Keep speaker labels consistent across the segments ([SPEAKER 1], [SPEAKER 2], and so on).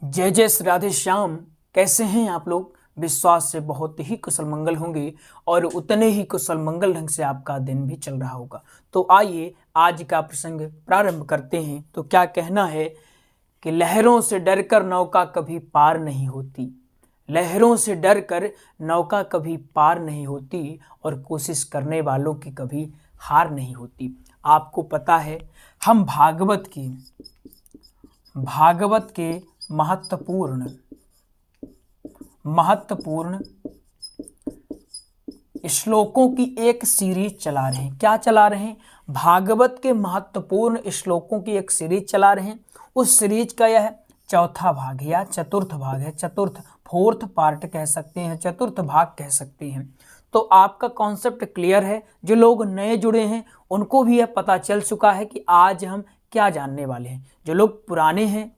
[SPEAKER 1] जय जय श्री राधे श्याम। कैसे हैं आप लोग? विश्वास से बहुत ही कुशल मंगल होंगे और उतने ही कुशल मंगल ढंग से आपका दिन भी चल रहा होगा। तो आइए आज का प्रसंग प्रारंभ करते हैं। तो क्या कहना है कि लहरों से डरकर नौका कभी पार नहीं होती, लहरों से डरकर नौका कभी पार नहीं होती और कोशिश करने वालों की कभी हार नहीं होती। आपको पता है हम भागवत के महत्वपूर्ण श्लोकों की एक सीरीज चला रहे हैं। क्या चला रहे हैं? भागवत के महत्वपूर्ण श्लोकों की एक सीरीज चला रहे हैं। उस सीरीज का यह चौथा भाग है या चतुर्थ भाग है। फोर्थ पार्ट कह सकते हैं, चतुर्थ भाग कह सकते हैं। तो आपका कॉन्सेप्ट क्लियर है। जो लोग नए जुड़े हैं उनको भी यह पता चल चुका है कि आज हम क्या जानने वाले हैं। जो लोग पुराने हैं,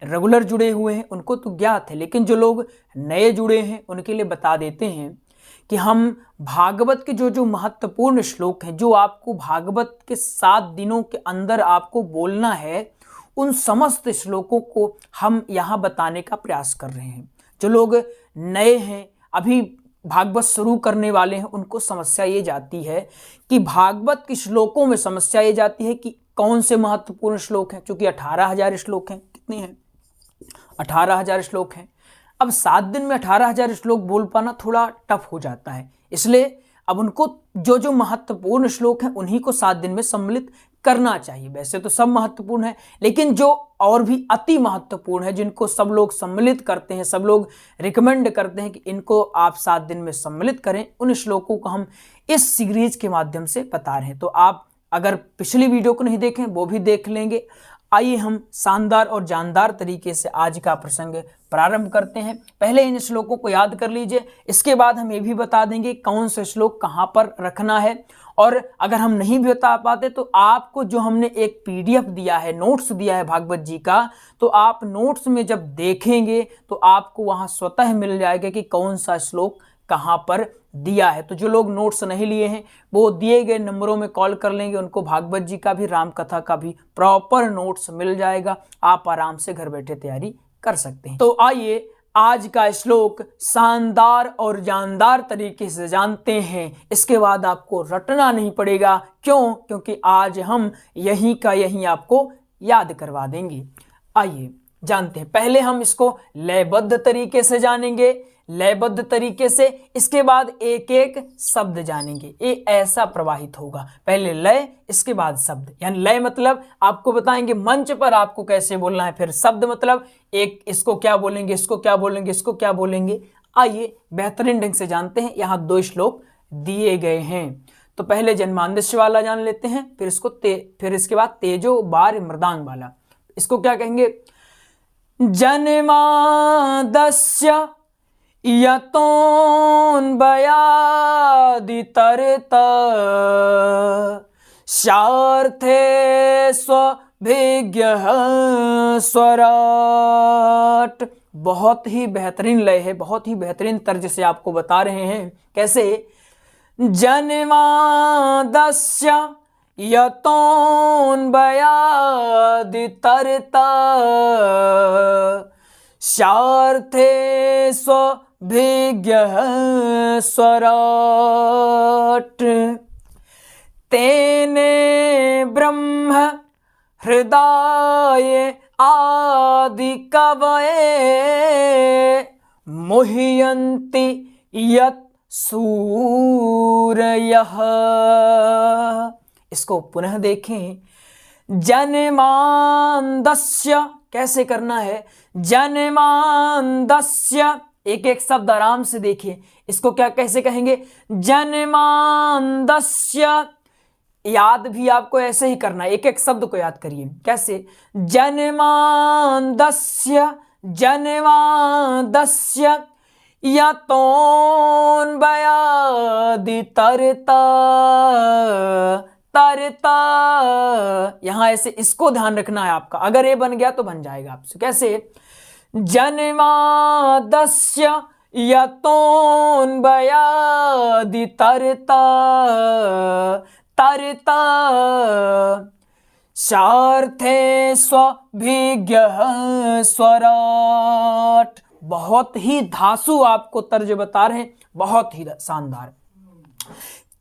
[SPEAKER 1] रेगुलर जुड़े हुए हैं, उनको तो ज्ञात है, लेकिन जो लोग नए जुड़े हैं उनके लिए बता देते हैं कि हम भागवत के जो महत्वपूर्ण श्लोक हैं, जो आपको भागवत के 7 दिनों के अंदर आपको बोलना है, उन समस्त श्लोकों को हम यहाँ बताने का प्रयास कर रहे हैं। जो लोग नए हैं, अभी भागवत शुरू करने वाले हैं, उनको समस्या ये जाती है कि भागवत के श्लोकों में समस्या ये जाती है कि कौन से महत्वपूर्ण श्लोक हैं। चूंकि 18,000 श्लोक हैं। कितने हैं? 18,000 श्लोक हैं। अब 7 दिन में 18,000 श्लोक बोल पाना थोड़ा टफ हो जाता है। इसलिए अब उनको जो महत्वपूर्ण श्लोक हैं उन्हीं को 7 दिन में सम्मिलित करना चाहिए। वैसे तो सब महत्वपूर्ण है, लेकिन जो और भी अति महत्वपूर्ण है, जिनको सब लोग सम्मिलित करते हैं, सब लोग रिकमेंड करते हैं कि इनको आप 7 दिन में सम्मिलित करें, उन श्लोकों को हम इस सीरीज के माध्यम से बता रहे हैं। तो आप अगर पिछली वीडियो को नहीं देखें वो भी देख लेंगे। आइए हम शानदार और जानदार तरीके से आज का प्रसंग प्रारंभ करते हैं। पहले इन श्लोकों को याद कर लीजिए, इसके बाद हम ये भी बता देंगे कौन से श्लोक कहाँ पर रखना है। और अगर हम नहीं भी बता पाते तो आपको जो हमने एक पीडीएफ दिया है, नोट्स दिया है भागवत जी का, तो आप नोट्स में जब देखेंगे तो आपको वहाँ स्वतः मिल जाएगा कि कौन सा श्लोक कहाँ पर दिया है। तो जो लोग नोट्स नहीं लिए हैं वो दिए गए नंबरों में कॉल कर लेंगे, उनको भागवत जी का भी, राम कथा का भी प्रॉपर नोट्स मिल जाएगा। आप आराम से घर बैठे तैयारी कर सकते हैं। तो आइए आज का श्लोक शानदार और जानदार तरीके से जानते हैं। इसके बाद आपको रटना नहीं पड़ेगा। क्यों? क्योंकि आज हम यहीं का यहीं आपको याद करवा देंगे। आइए जानते हैं। पहले हम इसको लयबद्ध तरीके से जानेंगे, लयबद्ध तरीके से। इसके बाद एक एक शब्द जानेंगे। ये ऐसा प्रवाहित होगा, पहले लय, इसके बाद शब्द। यानी लय मतलब आपको बताएंगे मंच पर आपको कैसे बोलना है, फिर शब्द मतलब एक इसको क्या बोलेंगे, इसको क्या बोलेंगे, इसको क्या बोलेंगे। आइए बेहतरीन ढंग से जानते हैं। यहाँ 2 श्लोक दिए गए हैं। तो पहले जन्मांदस्य वाला जान लेते हैं, फिर इसको फिर इसके बाद तेजो बार मृदांग वाला। इसको क्या कहेंगे? जन्मादस्य यतोऽन्वयादितरत शार्थे स्वभिज्ञः स्वराट। बहुत ही बेहतरीन लय है, बहुत ही बेहतरीन तर्ज से आपको बता रहे हैं। कैसे? जन्मादस्य यतोऽन्वयादितरत शार्थे स्वभिज्ञः स्वराट तेने ब्रह्म हृदय आदि कवये मुह्यन्ति यत् सूरयः। इसको पुनः देखें। जन्मांदस्य कैसे करना है? जन्मांदस्य, एक एक शब्द आराम से देखिए। इसको क्या कैसे कहेंगे? जन्मांदस्य। याद भी आपको ऐसे ही करना है, एक एक शब्द को याद करिए। कैसे? जन्मांदस्य, जन्मांदस्य यतोऽन्वयादितरत तरता। यहां ऐसे इसको ध्यान रखना है आपका। अगर ये बन गया तो बन जाएगा आपसे। कैसे? जन्मादस्य यतोऽन्वयादितरत तरता सार्थे स्वभिज्ञः स्वराट। बहुत ही धांसू आपको तर्ज बता रहे हैं, बहुत ही शानदार।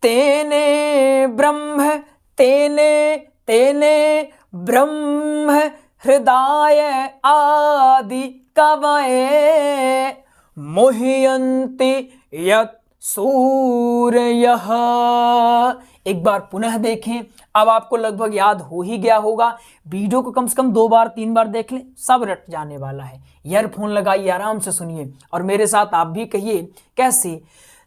[SPEAKER 1] तेने ब्रह्म तेने ब्रह्म हृदय आदि कवये मुह्यन्ति यत् सूरयः। एक बार पुनः देखें, अब आपको लगभग याद हो ही गया होगा। वीडियो को कम से कम 2 बार 3 बार देख लें, सब रट जाने वाला है। ईयरफोन लगाइए, आराम से सुनिए और मेरे साथ आप भी कहिए। कैसे?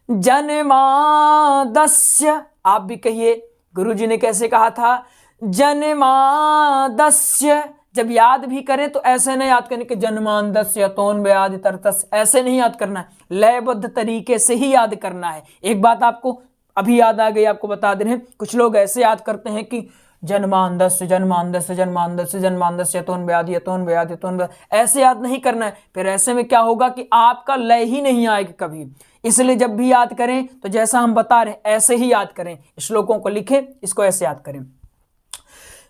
[SPEAKER 1] जन्मादस्य, आप भी कहिए। गुरुजी ने कैसे कहा था? जन्मादस्य। जब याद भी करें तो ऐसे नहीं याद करने के जन्मांदस्य तोन व्याधि तरतस, ऐसे नहीं याद करना है, लयबद्ध तरीके से ही याद करना है। एक बात आपको अभी याद आ गई, आपको बता दे रहे हैं। कुछ लोग ऐसे याद करते हैं कि जन्मांदस्य जन्मांदस्य जन्मांदस्य जन्मांदस्य तोन व्याधि तोन व्याधि तोन व्याधि, ऐसे याद नहीं करना है। फिर ऐसे में क्या होगा कि आपका लय ही नहीं आएगा कभी। इसलिए जब भी याद करें तो जैसा हम बता रहे हैं ऐसे ही याद करें। श्लोकों को लिखें, इसको ऐसे याद करें।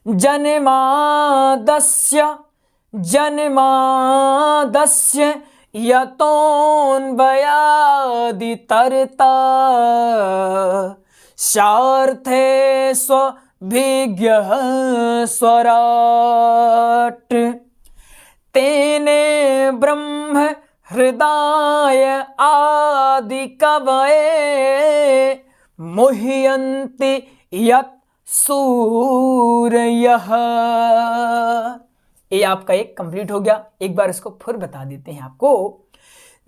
[SPEAKER 1] जन्मादस्य जन्मादस्य यतोऽन्वयादितरता सार्थे स्वभिज्ञः स्वराट्। तेने ब्रह्म हृदय आदि कवये मुह्यन्ति यत् सूरयः। ये आपका एक कंप्लीट हो गया। एक बार इसको फिर बता देते हैं आपको।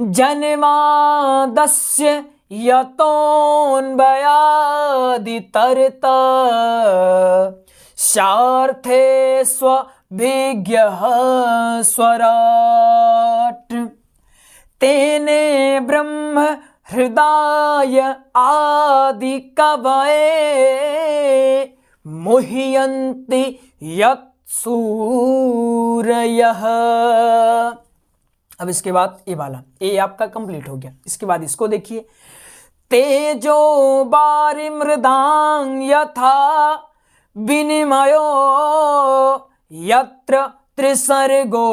[SPEAKER 1] जन्मादस्य यतोऽन्वयादितरता सार्थे स्वभिज्ञः स्वराट्। तेने ब्रह्म हृदय आदि कवये मुह्यन्ति यत् सूरयः। अब इसके बाद ये वाला, ये आपका कंप्लीट हो गया। इसके बाद इसको देखिए। तेजो वारिमृदां यथा विनिमयो यत्र त्रिसर्गो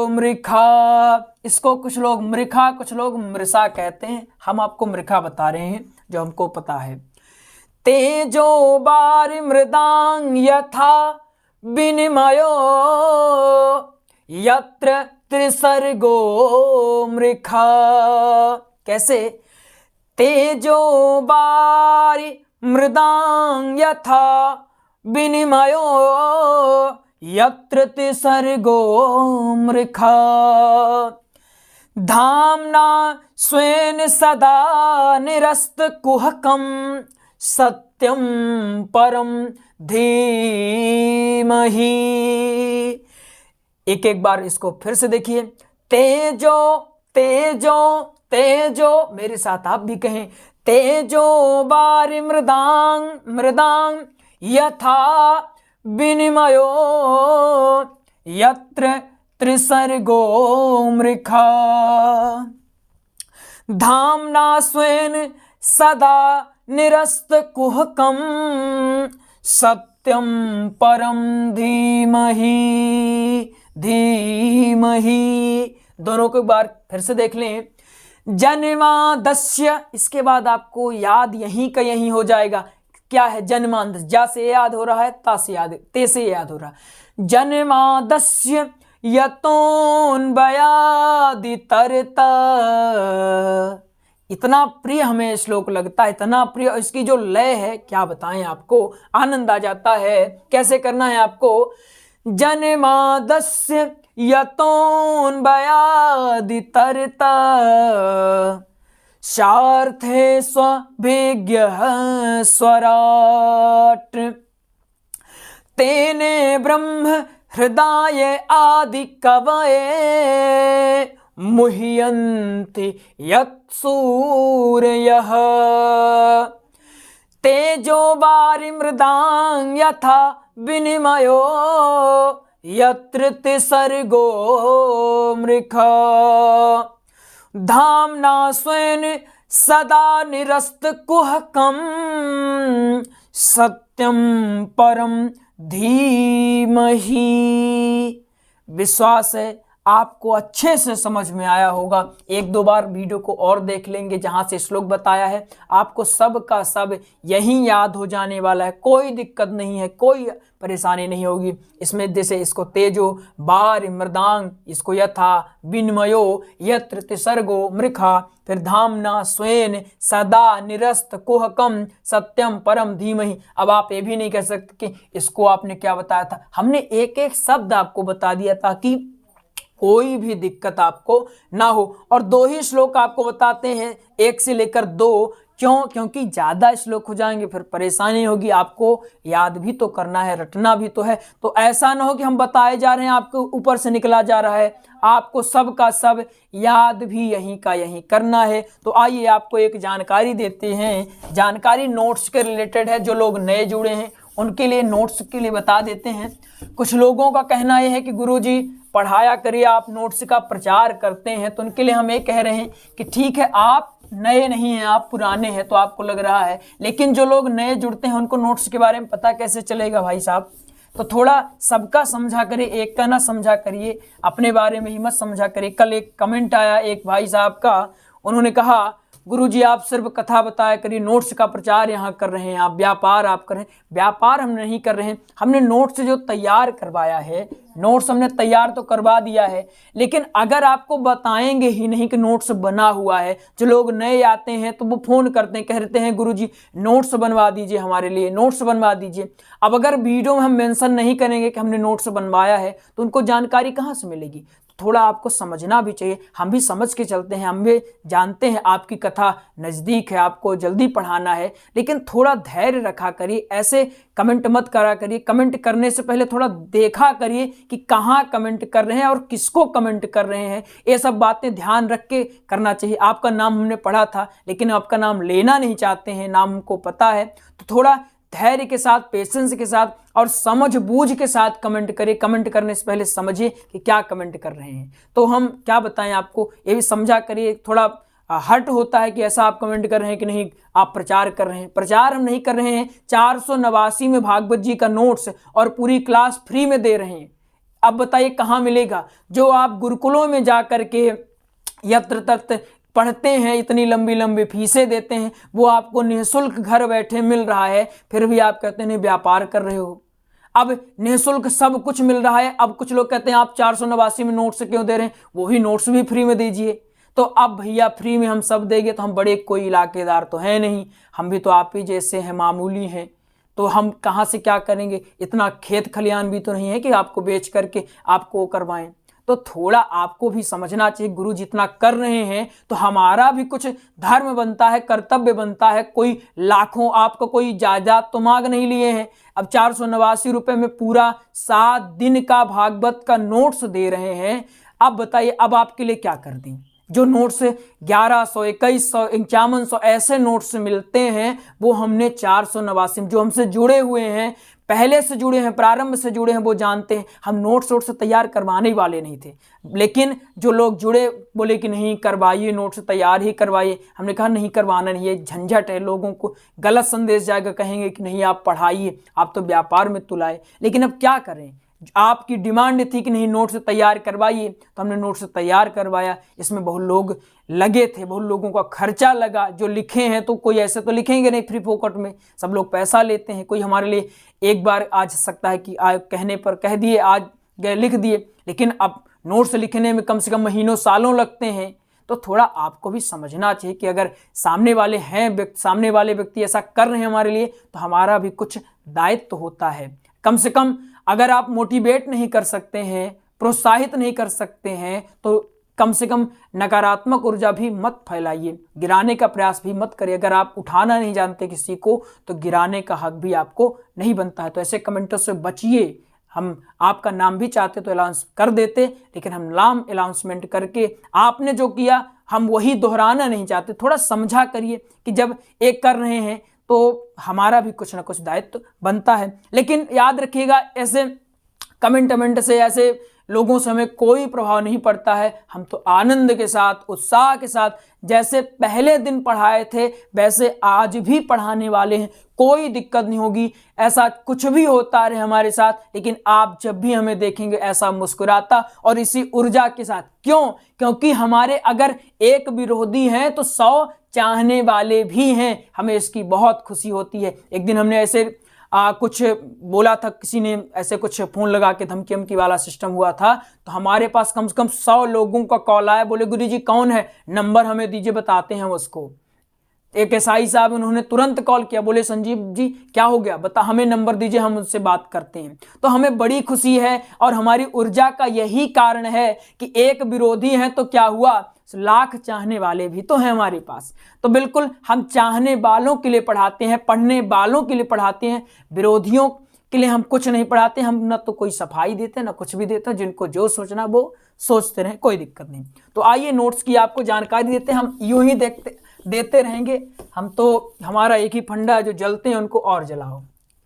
[SPEAKER 1] मृखा। इसको कुछ लोग मृखा, कुछ लोग मृषा कहते हैं। हम आपको मृखा बता रहे हैं जो हमको पता है। तेजो वारिमृदां यथा विनिमयो यत्र त्रिसर्गो मृखा। कैसे? तेजो वारिमृदां यथा विनिमयो यत्र त्रिसर्गो मृखा। धाम्ना स्वेन सदा निरस्तकुहकं सत्यं परम धीमहि। एक एक बार इसको फिर से देखिए। तेजो तेजो तेजो, मेरे साथ आप भी कहें। तेजो वारिमृदां मृदां यथा विनिमयो यत्र त्रिसर्गो मृखा। धाम्ना स्वेन सदा निरस्तकुहकं सत्यं परम धीमहि धीमहि। दोनों को एक बार फिर से देख लें। जन्मादस्य, इसके बाद आपको याद यहीं का यहीं हो जाएगा। क्या है? जन्मांदस्य, जा से याद हो रहा है, ता से याद, ते से याद हो रहा है। जन्मादस्य यतोऽन्वयादितरता। इतना प्रिय हमें श्लोक लगता है, इतना प्रिय। इसकी जो लय है क्या बताएं आपको, आनंद आ जाता है। कैसे करना है आपको? जन्मादस्य यतोऽन्वयादितरता सार्थे स्वभिज्ञः स्वराट्। तेने ब्रह्म हृदय आदि कवये मुह्यन्ति यत् सूरयः। तेजो वारिमृदां यथा विनिमयो यत्र त्रिसर्गो मृखा। धाम्ना स्वेन सदा निरस्तकुहकं सत्यं परम धीमहि। विश्वास है आपको अच्छे से समझ में आया होगा। एक दो बार वीडियो को और देख लेंगे जहां से श्लोक बताया है, आपको सब का सब यही याद हो जाने वाला है। कोई दिक्कत नहीं है, कोई परेशानी नहीं होगी इसमें। जैसे इसको तेजो बार मृदांग, इसको यथा विनिमयो यत्र तिसर्गो मृखा, फिर धामना स्वेन सदा निरस्त कुहकम सत्यम परम धीमहि। अब आप ये भी नहीं कह सकते कि इसको आपने क्या बताया था। हमने एक एक शब्द आपको बता दिया ताकि कोई भी दिक्कत आपको ना हो। और दो ही श्लोक आपको बताते हैं, एक से लेकर दो। क्यों? क्योंकि ज़्यादा श्लोक हो जाएंगे फिर परेशानी होगी। आपको याद भी तो करना है, रटना भी तो है। तो ऐसा ना हो कि हम बताए जा रहे हैं आपको ऊपर से निकला जा रहा है। आपको सब का सब याद भी यहीं का यहीं करना है। तो आइए आपको एक जानकारी देते हैं। जानकारी नोट्स के रिलेटेड है। जो लोग नए जुड़े हैं उनके लिए नोट्स के लिए बता देते हैं। कुछ लोगों का कहना यह है कि गुरुजी पढ़ाया करिए, आप नोट्स का प्रचार करते हैं। तो उनके लिए हम ये कह रहे हैं कि ठीक है, आप नए नहीं हैं, आप पुराने हैं तो आपको लग रहा है, लेकिन जो लोग नए जुड़ते हैं उनको नोट्स के बारे में पता कैसे चलेगा भाई साहब। तो थोड़ा सबका समझा करिए, एक का ना समझा करिए, अपने बारे में ही मत समझा करिए। कल एक कमेंट आया एक भाई साहब का, उन्होंने कहा गुरुजी आप सिर्फ कथा बताया करिए, नोट्स का प्रचार यहाँ कर रहे हैं, आप व्यापार आप कर रहे हैं। व्यापार हम नहीं कर रहे हैं, हमने नोट्स जो तैयार करवाया है, नोट्स हमने तैयार तो करवा दिया है, लेकिन अगर आपको बताएंगे ही नहीं कि नोट्स बना हुआ है। जो लोग नए आते हैं तो वो फ़ोन करते हैं, कहते हैं गुरुजी नोट्स बनवा दीजिए, हमारे लिए नोट्स बनवा दीजिए। अब अगर वीडियो में हम मेंशन नहीं करेंगे कि हमने नोट्स बनवाया है तो उनको जानकारी कहाँ से मिलेगी। थोड़ा आपको समझना भी चाहिए। हम भी समझ के चलते हैं, हम भी जानते हैं आपकी कथा नज़दीक है, आपको जल्दी पढ़ाना है, लेकिन थोड़ा धैर्य रखा करिए। ऐसे कमेंट मत करा करिए। कमेंट करने से पहले थोड़ा देखा करिए कि कहाँ कमेंट कर रहे हैं और किसको कमेंट कर रहे हैं। ये सब बातें ध्यान रख के करना चाहिए। आपका नाम हमने पढ़ा था लेकिन आपका नाम लेना नहीं चाहते हैं, नाम हमको पता है, तो थोड़ा धैर्य के साथ, पेशेंस के साथ और समझ बूझ के साथ कमेंट करें। कमेंट करने से पहले समझिए कि क्या कमेंट कर रहे हैं। तो हम क्या बताएं आपको, ये भी समझा करिए। थोड़ा हर्ट होता है कि ऐसा आप कमेंट कर रहे हैं कि नहीं आप प्रचार कर रहे हैं। प्रचार हम नहीं कर रहे हैं। 489 में भागवत जी का नोट्स और पूरी क्लास फ्री में दे रहे हैं। अब बताइए कहाँ मिलेगा। जो आप गुरुकुलों में जा करके यत्र तत्र पढ़ते हैं, इतनी लंबी लंबी फीसें देते हैं, वो आपको निःशुल्क घर बैठे मिल रहा है, फिर भी आप कहते हैं व्यापार कर रहे हो। अब निःशुल्क सब कुछ मिल रहा है, अब कुछ लोग कहते हैं आप 489 में नोट्स क्यों दे रहे हैं, वही नोट्स भी फ्री में दीजिए। तो अब भैया फ्री में हम सब देंगे तो हम बड़े कोई इलाकेदार तो हैं नहीं, हम भी तो आप ही जैसे हैं, मामूली हैं। तो हम कहाँ से क्या करेंगे। इतना खेत खलियान भी तो नहीं है कि आपको बेच करके आपको करवाएं। तो थोड़ा आपको भी समझना चाहिए, गुरु जितना कर रहे हैं तो हमारा भी कुछ धर्म बनता है, कर्तव्य बनता है। कोई लाखों आपको कोई जायदाद तो मांग नहीं लिए हैं। अब 489 रुपये में पूरा 7 दिन का भागवत का नोट्स दे रहे हैं। अब बताइए अब आपके लिए क्या कर दें। जो नोट्स 1100, 2100, 5100 ऐसे नोट्स मिलते हैं, वो हमने 489 जो हमसे जुड़े हुए हैं, पहले से जुड़े हैं, प्रारंभ से जुड़े हैं, वो जानते हैं। हम नोट्स तैयार करवाने वाले नहीं थे, लेकिन जो लोग जुड़े बोले कि नहीं करवाइए, नोट्स तैयार ही करवाइए। हमने कहा नहीं करवाना नहीं है, झंझट है, लोगों को गलत संदेश जाएगा, कहेंगे कि नहीं आप पढ़ाइए, आप तो व्यापार में तुलाए। लेकिन अब क्या करें, आपकी डिमांड थी कि नहीं नोट्स तैयार करवाइए, तो हमने नोट्स तैयार करवाया। इसमें बहुत लोग लगे थे, बहुत लोगों का खर्चा लगा। जो लिखे हैं तो कोई ऐसे तो लिखेंगे नहीं फ्री फोकट में, सब लोग पैसा लेते हैं। कोई हमारे लिए एक बार आ सकता है कि कहने पर कह दिए, आज गए लिख दिए, लेकिन अब नोट्स लिखने में कम से कम महीनों सालों लगते हैं। तो थोड़ा आपको भी समझना चाहिए कि अगर सामने वाले हैं, सामने वाले व्यक्ति ऐसा कर रहे हैं हमारे लिए, तो हमारा भी कुछ दायित्व होता है। कम से कम अगर आप मोटिवेट नहीं कर सकते हैं, प्रोत्साहित नहीं कर सकते हैं, तो कम से कम नकारात्मक ऊर्जा भी मत फैलाइए, गिराने का प्रयास भी मत करिए। अगर आप उठाना नहीं जानते किसी को, तो गिराने का हक भी आपको नहीं बनता है। तो ऐसे कमेंटों से बचिए। हम आपका नाम भी चाहते तो अनाउंस कर देते, लेकिन हम नाम अनाउंसमेंट करके आपने जो किया हम वही दोहराना नहीं चाहते। थोड़ा समझा करिए कि जब एक कर रहे हैं तो हमारा भी कुछ ना कुछ दायित्व बनता है। लेकिन याद रखिएगा, ऐसे कमेंट से, ऐसे लोगों से हमें कोई प्रभाव नहीं पड़ता है। हम तो आनंद के साथ, उत्साह के साथ जैसे पहले दिन पढ़ाए थे वैसे आज भी पढ़ाने वाले हैं। कोई दिक्कत नहीं होगी, ऐसा कुछ भी होता रहे हमारे साथ, लेकिन आप जब भी हमें देखेंगे ऐसा मुस्कुराता और इसी ऊर्जा के साथ। क्यों? क्योंकि हमारे अगर एक विरोधी हैं तो 100 चाहने वाले भी हैं। हमें इसकी बहुत खुशी होती है। एक दिन हमने ऐसे कुछ बोला था, किसी ने ऐसे कुछ फोन लगा के धमकी धमकी वाला सिस्टम हुआ था, तो हमारे पास कम से कम 100 लोगों का कॉल आया। बोले गुरुजी कौन है, नंबर हमें दीजिए, बताते हैं उसको। एक एसआई साहब, उन्होंने तुरंत कॉल किया, बोले संजीव जी क्या हो गया, बता, हमें नंबर दीजिए, हम उनसे बात करते हैं। तो हमें बड़ी खुशी है और हमारी ऊर्जा का यही कारण है कि एक विरोधी है तो क्या हुआ, लाख चाहने वाले भी तो हैं हमारे पास। तो बिल्कुल हम चाहने वालों के लिए पढ़ाते हैं, पढ़ने वालों के लिए पढ़ाते हैं। विरोधियों के लिए हम कुछ नहीं पढ़ाते। हम ना तो कोई सफाई देते ना कुछ भी देते, जिनको जो सोचना वो सोचते रहे, कोई दिक्कत नहीं। तो आइए नोट्स की आपको जानकारी देते हैं। हम यूं ही देते रहेंगे। हम तो, हमारा एक ही फंडा है, जो जलते हैं उनको और जलाओ,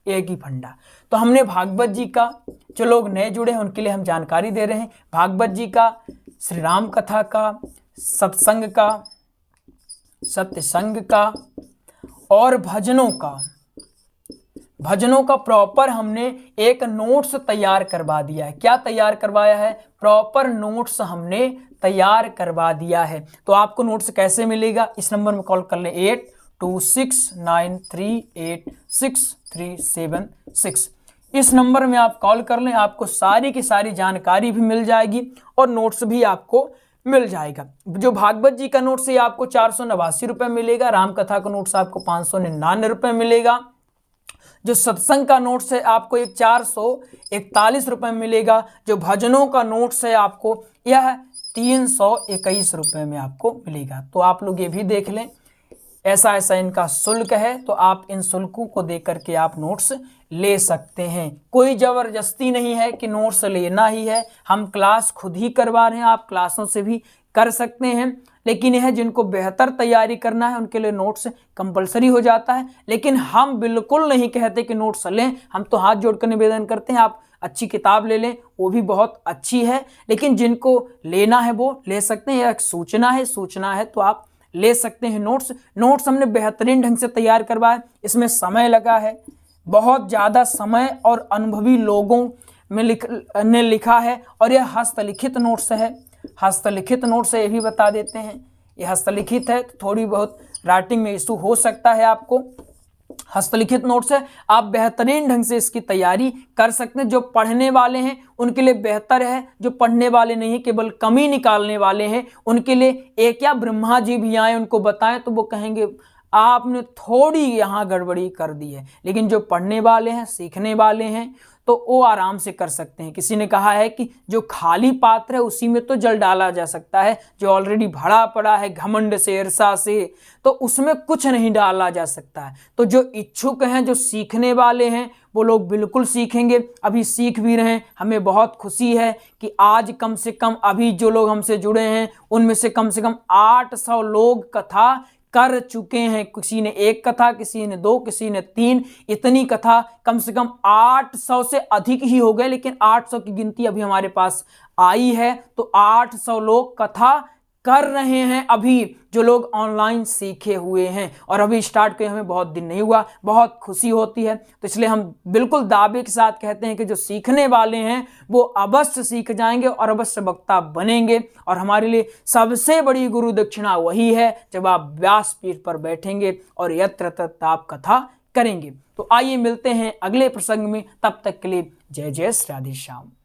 [SPEAKER 1] एक ही फंडा। तो हमने भागवत जी का, जो लोग नए जुड़े हैं उनके लिए हम जानकारी दे रहे हैं, भागवत जी का, श्री राम कथा का, सत्संग का, सत्संग का और भजनों का प्रॉपर हमने एक नोट्स तैयार करवा दिया है। क्या तैयार करवाया है? प्रॉपर नोट्स हमने तैयार करवा दिया है। तो आपको नोट्स कैसे मिलेगा? इस नंबर में कॉल कर लें, 8269386376। इस नंबर में आप कॉल कर लें, आपको सारी की सारी जानकारी भी मिल जाएगी और नोट्स भी आपको मिल जाएगा। जो भागवत जी का नोट्स है आपको 489 रुपये मिलेगा। रामकथा का नोट्स आपको 599 रुपये मिलेगा। जो सत्संग का नोट्स है आपको 441 रुपये मिलेगा। जो भजनों का नोट्स है आपको यह 321 रुपये में आपको मिलेगा। तो आप लोग ये भी देख लें, ऐसा इनका शुल्क है, तो आप इन शुल्कों को दे करके आप नोट्स ले सकते हैं। कोई जबरदस्ती नहीं है कि नोट्स लेना ही है। हम क्लास खुद ही करवा रहे हैं, आप क्लासों से भी कर सकते हैं। लेकिन यह जिनको बेहतर तैयारी करना है उनके लिए नोट्स कंपलसरी हो जाता है। लेकिन हम बिल्कुल नहीं कहते कि नोट्स लें, हम तो हाथ जोड़कर निवेदन करते हैं आप अच्छी किताब ले लें, वो भी बहुत अच्छी है। लेकिन जिनको लेना है वो ले सकते हैं, एक सूचना है तो आप ले सकते हैं। नोट्स हमने बेहतरीन ढंग से तैयार करवाया। इसमें समय लगा है, बहुत ज़्यादा समय और अनुभवी लोगों ने लिखा है और यह हस्तलिखित नोट्स है। हस्तलिखित नोट्स ये भी बता देते हैं, ये हस्तलिखित है तो थोड़ी बहुत राइटिंग में इशू हो सकता है आपको। हस्तलिखित नोट्स है, आप बेहतरीन ढंग से इसकी तैयारी कर सकते हैं। जो पढ़ने वाले हैं उनके लिए बेहतर है, जो पढ़ने वाले नहीं केवल कमी निकालने वाले हैं उनके लिए एक या ब्रह्मा जी भी आए उनको बताएं तो वो कहेंगे आपने थोड़ी यहाँ गड़बड़ी कर दी है। लेकिन जो पढ़ने वाले हैं, सीखने वाले हैं तो वो आराम से कर सकते हैं। किसी ने कहा है कि जो खाली पात्र है उसी में तो जल डाला जा सकता है, जो ऑलरेडी भरा पड़ा है घमंड से, ईर्ष्या से, तो उसमें कुछ नहीं डाला जा सकता है। तो जो इच्छुक हैं, जो सीखने वाले हैं, वो लोग बिल्कुल सीखेंगे, अभी सीख भी रहे हैं। हमें बहुत खुशी है कि आज कम से कम अभी जो लोग हमसे जुड़े हैं उनमें से कम 800 लोग कथा कर चुके हैं। किसी ने 1 कथा, किसी ने 2, किसी ने 3, इतनी कथा कम से कम 800 से अधिक ही हो गए। लेकिन 800 की गिनती अभी हमारे पास आई है, तो 800 लोग कथा कर रहे हैं अभी, जो लोग ऑनलाइन सीखे हुए हैं। और अभी स्टार्ट किए हमें बहुत दिन नहीं हुआ, बहुत खुशी होती है। तो इसलिए हम बिल्कुल दावे के साथ कहते हैं कि जो सीखने वाले हैं वो अवश्य सीख जाएंगे और अवश्य वक्ता बनेंगे। और हमारे लिए सबसे बड़ी गुरु दक्षिणा वही है जब आप व्यासपीठ पर बैठेंगे और यत्र तत्र आप कथा करेंगे। तो आइए मिलते हैं अगले प्रसंग में, तब तक के लिए जय जय श्री राधे श्याम।